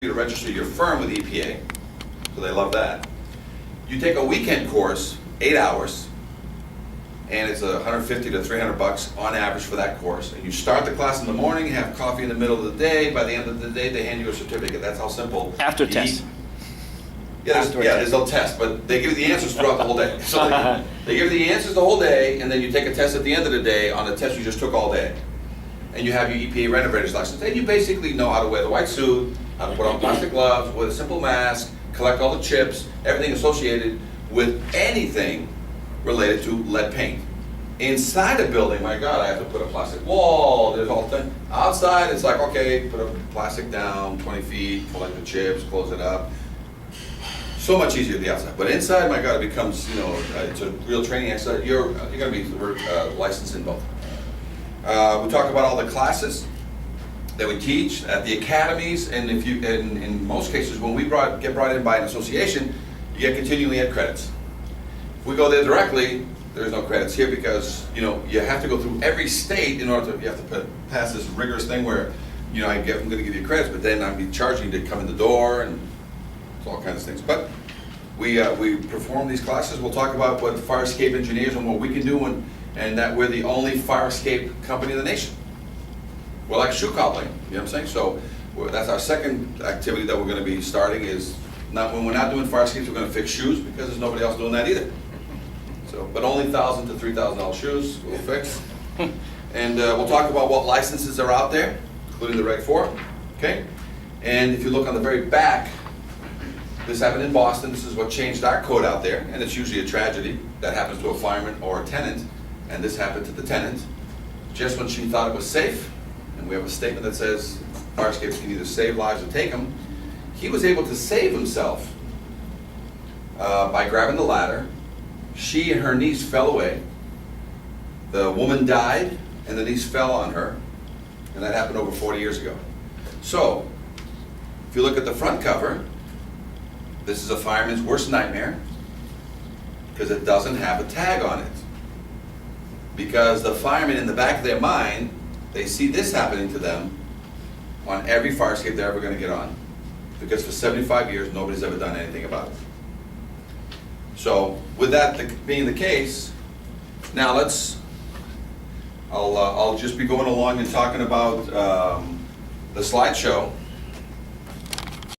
to register your firm with EPA, so they love that. You take a weekend course, 8 hours, and it's $150 to $300 on average for that course. And you start the class in the morning, have coffee in the middle of the day. By the end of the day, they hand you a certificate. That's how simple. After test. Yeah, there's no test, but they give you the answers throughout the whole day. So they give you the answers the whole day, and then you take a test at the end of the day on the test you just took all day. And you have your EPA renovator's license. And you basically know how to wear the white suit, how to put on plastic gloves, with a simple mask, collect all the chips, everything associated with anything related to lead paint. Inside a building, my God, I have to put a plastic wall, there's all the thing. Outside, it's like, okay, put a plastic down 20 feet, collect the chips, close it up. So much easier at the outside. But inside, my God, it becomes, it's a real training exercise. You're going to be licensed in both. We talk about all the classes that we teach at the academies, and in most cases, when we get brought in by an association, you get continually ed credits. If we go there directly, there's no credits here because you have to go through every state in order to you have to pass this rigorous thing where I'm going to give you credits, but then I'm charging you to come in the door and all kinds of things. But we perform these classes. We'll talk about what fire escape engineers and what we can do, and that we're the only fire escape company in the nation. We're like shoe cobbling, you know what I'm saying? So that's our second activity that we're going to be starting is when we're not doing fire escapes, we're going to fix shoes because there's nobody else doing that either. So, but only $1,000 to $3,000 shoes we'll fix. And we'll talk about what licenses are out there, including the Reg 4, okay? And if you look on the very back, this happened in Boston. This is what changed our code out there, and it's usually a tragedy that happens to a fireman or a tenant, and this happened to the tenant just when she thought it was safe. And we have a statement that says fire escapes can either save lives or take them. He was able to save himself by grabbing the ladder. She and her niece fell away. The woman died, and the niece fell on her, and that happened over 40 years ago. So, if you look at the front cover, this is a fireman's worst nightmare because it doesn't have a tag on it. Because the firemen in the back of their mind, they see this happening to them on every fire escape they're ever going to get on. Because for 75 years, nobody's ever done anything about it. So, with that being the case, now I'll just be going along and talking about the slideshow.